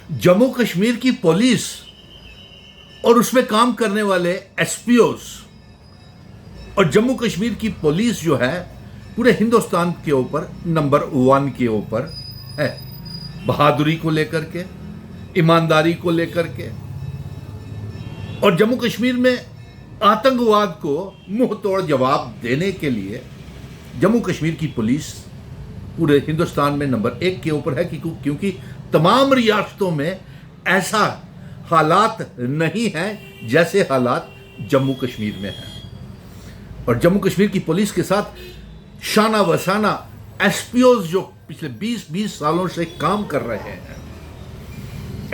जम्मू कश्मीर की पुलिस और उसमें काम करने वाले एसपीओस और जम्मू कश्मीर की पुलिस जो है पूरे हिंदुस्तान के ऊपर नंबर 1 के ऊपर है, बहादुरी को लेकर के, ईमानदारी को लेकर के। और जम्मू कश्मीर में आतंकवाद को मुंह तोड़ जवाब देने के लिए जम्मू कश्मीर की पुलिस पूरे हिंदुस्तान में नंबर 1 के ऊपर है, क्योंकि तमाम रियासतों में ऐसा हालात नहीं है जैसे हालात जम्मू कश्मीर में हैं। और जम्मू कश्मीर की पुलिस के साथ शाना वसाना एसपीओज जो पिछले 20-20 सालों से काम कर रहे हैं,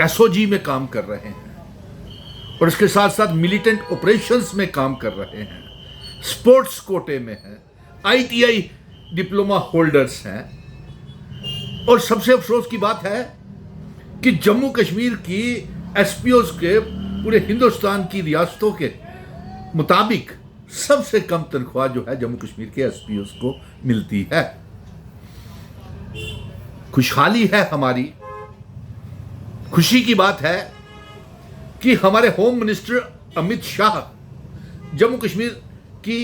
एसओजी में काम कर रहे हैं और इसके साथ साथ मिलिटेंट ऑपरेशंस में काम कर रहे हैं, स्पोर्ट्स कोटे में हैं, आईटीआई डिप्लोमा होल्डर्स हैं। और सबसे अफसोस की बात है कि जम्मू कश्मीर की एसपीओज के पूरे हिंदुस्तान की रियासतों के मुताबिक सबसे कम तनख्वाह जो है जम्मू कश्मीर के एसपीओज को मिलती है। खुशहाली है हमारी, खुशी की बात है कि हमारे होम मिनिस्टर अमित शाह जम्मू कश्मीर की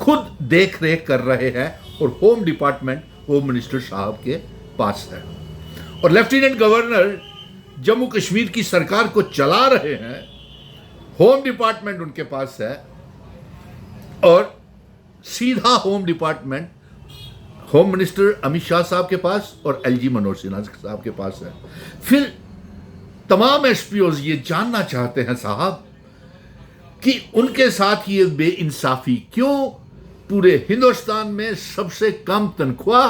खुद देख रेख कर रहे हैं और होम डिपार्टमेंट होम मिनिस्टर साहब के पास है और लेफ्टिनेंट गवर्नर जम्मू कश्मीर की सरकार को चला रहे हैं, होम डिपार्टमेंट उनके पास है और सीधा home department home minister Amit Shah साहब के पास और एलजी मनोज सिन्हा साहब के पास है। फिर तमाम एसपीओज ये जानना चाहते हैं साहब कि उनके साथ ये बेइंसाफी क्यों, पूरे हिंदुस्तान में सबसे कम तनख्वाह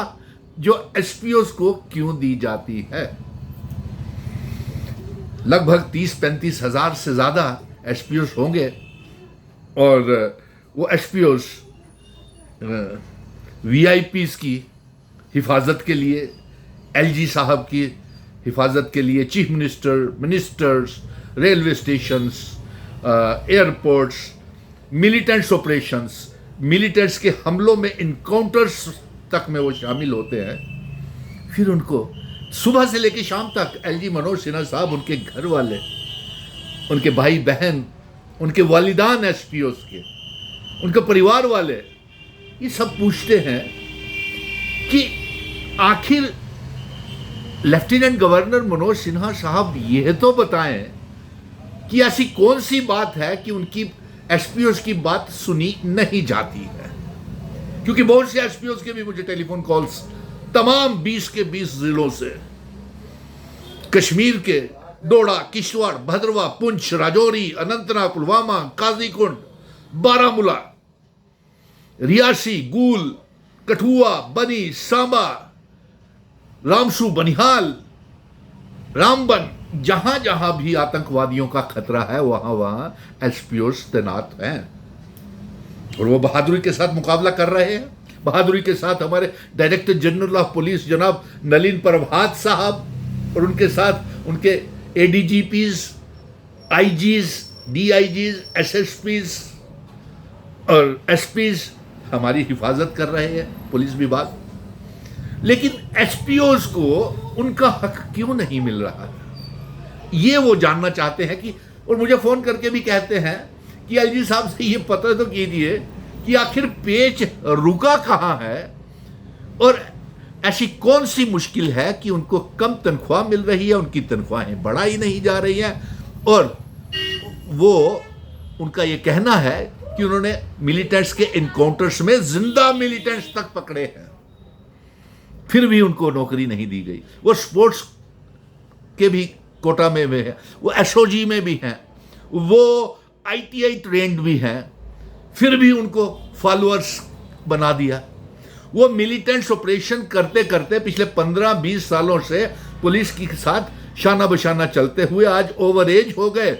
जो एसपीओज को क्यों दी जाती है। लगभग 30-35 हजार से ज्यादा एसपीओज होंगे और वो एसपीओज वीआईपीज की हिफाजत के लिए, एलजी साहब की हिफाजत के लिए chief minister, ministers, railway stations, airports, militants operations, militants के हमलों में इनकाउंटर्स तक में वो शामिल होते हैं। फिर उनको सुबह से लेकर शाम तक एलजी मनोज सिन्हा साहब, उनके घर वाले, उनके भाई बहन, उनके वालिदान एसपीओस के, उनके परिवार वाले, ये सब पूछते हैं कि आखिर लेफ्टिनेंट गवर्नर मनोज सिन्हा साहब ये तो बताएं कि ऐसी कौन सी बात है कि उनकी एसपीओस की बात सुनी नहीं जाती है। क्योंकि बहुत से एसपीओस के भी मुझे टेलीफोन कॉल्स तमाम 20 के 20 जिलों से, कश्मीर के डोडा, किश्तवाड़, भद्रवाह, पुंछ, राजौरी, अनंतनाग, पुलवामा, काजीकुंड, बारामूला, रियासी, गूल, कठुआ, बनी, सांबा, रामसू, बनिहाल, रामबन, जहां जहां भी आतंकवादियों का खतरा है वहां वहां एसपीओस तैनात हैं और वो बहादुरी के साथ मुकाबला कर रहे हैं। बहादुरी के साथ हमारे डायरेक्टर जनरल ऑफ पुलिस जनाब नलिन प्रभात साहब और उनके साथ उनके एडीजीपीज, आईजीज, डीआईजीज, एसएसपीज और एसपीज हमारी हिफाजत कर रहे हैं, पुलिस विभाग। लेकिन एसपीओज को उनका हक क्यों नहीं मिल रहा है, ये वो जानना चाहते हैं। कि और मुझे फोन करके भी कहते हैं कि एलजी साहब से ये पता तो कीजिए कि आखिर पेच रुका कहां है और ऐसी कौन सी मुश्किल है कि उनको कम तनख्वाह मिल रही है, उनकी तनख्वाहें बढ़ाई नहीं जा रही हैं और वो, उनका ये कहना है कि उन्होंने मिलिटेंट्स के इनकाउंटर्स में जिंदा मिलिटेंट्स तक पकड़े हैं, फिर भी उनको नौकरी नहीं दी गई। वो स्पोर्ट्स के भी कोटा में भी है, वो एसओजी में भी हैं, वो आईटीआई ट्रेंड भी हैं, फिर भी उनको फॉलोअर्स बना दिया। वो मिलिटेंट्स ऑपरेशन करते करते पिछले 15-20 सालों से पुलिस के साथ शाना बशाना चलते हुए आज ओवर एज हो गए,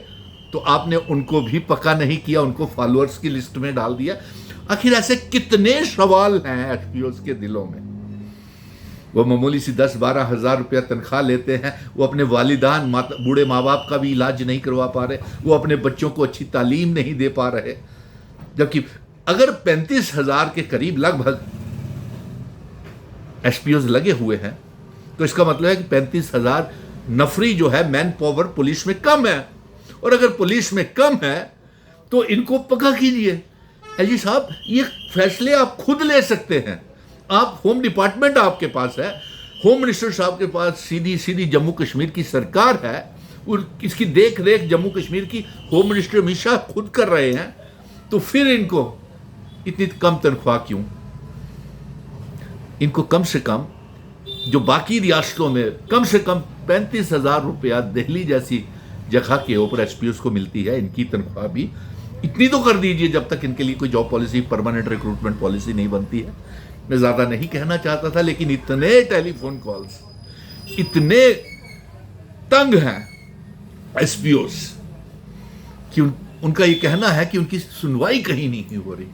तो आपने उनको भी पक्का नहीं किया, उनको फॉलोअर्स की लिस्ट में डाल दिया। आखिर ऐसे कितने सवाल हैं एसपीओस के दिलों में। वो मामूली सी 10-12 हजार रुपया तनख्वाह लेते हैं, वो अपने वालिदान, बूढ़े माँ बाप का भी इलाज नहीं करवा पा रहे, वो अपने बच्चों को अच्छी तालीम नहीं दे पा रहे। जबकि अगर 35 हजार के करीब लगभग एसपीओज लगे हुए हैं तो इसका मतलब है कि 35 हजार नफरी जो है, मैन पावर पुलिस में कम है, और अगर पुलिस में कम है तो इनको पक्का कीजिए। एलजी साहब, ये फैसले आप खुद ले सकते हैं। आप, होम डिपार्टमेंट आपके पास है, होम मिनिस्टर साहब के पास सीधी जम्मू कश्मीर की सरकार है, और इसकी देख रेख जम्मू कश्मीर की होम मिनिस्टर अमित शाह खुद कर रहे हैं, तो फिर इनको इतनी कम तनख्वाह क्यों? इनको कम से कम, जो बाकी रियासतों में कम से कम 35,000 रुपया दिल्ली जैसी जगह के ऊपर एसपीओ को मिलती है, इनकी तनख्वाह भी इतनी तो कर दीजिए जब तक इनके लिए कोई job policy, permanent recruitment policy नहीं बनती है। मैं ज्यादा नहीं कहना चाहता था, लेकिन इतने टेलीफोन कॉल्स, इतने तंग हैं एसपीओ कि उनका ये कहना है कि उनकी सुनवाई कहीं नहीं हो रही।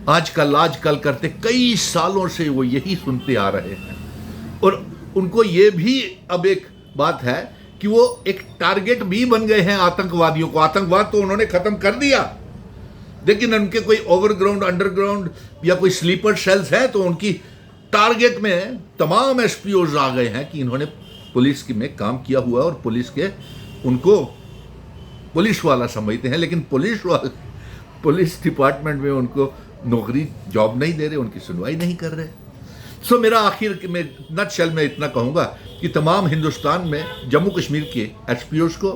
आजकल करते कई सालों से वो यही सुनते आ रहे हैं, और उनको ये भी अब एक बात है कि वो एक टारगेट भी बन गए हैं आतंकवादियों को। आतंकवाद तो उन्होंने खत्म कर दिया, लेकिन उनके कोई ओवरग्राउंड, अंडरग्राउंड या कोई स्लीपर सेल्स है तो उनकी टारगेट में तमाम एसपीओज आ गए हैं कि इन्होंने पुलिस में काम किया हुआ है, और पुलिस के उनको पुलिस वाला समझते हैं, लेकिन पुलिस डिपार्टमेंट में उनको नौकरी, जॉब नहीं दे रहे, उनकी सुनवाई नहीं कर रहे। सो मेरा आखिर में नटशेल में इतना कहूंगा कि तमाम हिंदुस्तान में जम्मू कश्मीर के एसपीओज को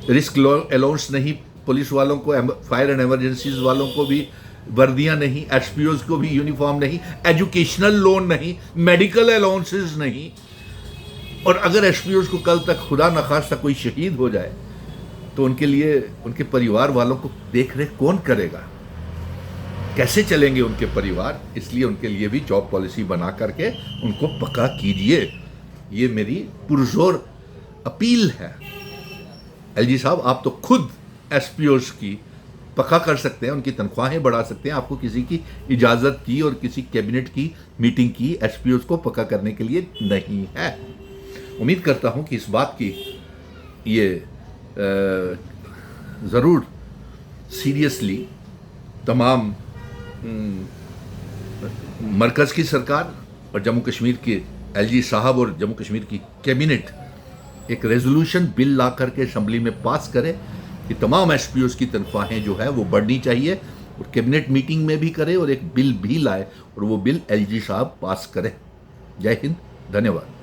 रिस्क अलाउंस नहीं, पुलिस वालों को, फायर एंड इमरजेंसीज वालों को भी वर्दियां नहीं, एसपीओज को भी यूनिफॉर्म नहीं, एजुकेशनल लोन नहीं, मेडिकल अलाउंसेस नहीं, और अगर एसपीओज को कल तक खुदा न खास्ता कोई शहीद हो जाए तो उनके लिए, उनके परिवार वालों को देख रेख कौन करेगा? कैसे चलेंगे उनके परिवार? इसलिए उनके लिए भी जॉब पॉलिसी बना करके उनको पक्का कीजिए। ये मेरी पुरजोर अपील है। एलजी साहब, आप तो खुद एसपीओज की पक्का कर सकते हैं, उनकी तनख्वाहें बढ़ा सकते हैं। आपको किसी की इजाज़त की और किसी कैबिनेट की मीटिंग की एसपीओज को पक्का करने के लिए नहीं है। उम्मीद करता हूं कि इस बात की ये ज़रूर सीरियसली तमाम मरकज़ की सरकार और जम्मू कश्मीर के एलजी साहब और जम्मू कश्मीर की कैबिनेट एक रेजोल्यूशन बिल ला करके असेंबली में पास करे कि तमाम एसपीओज की तनख्वाहें जो है वो बढ़नी चाहिए, और कैबिनेट मीटिंग में भी करे और एक बिल भी लाए और वो बिल एलजी साहब पास करे। जय हिंद, धन्यवाद।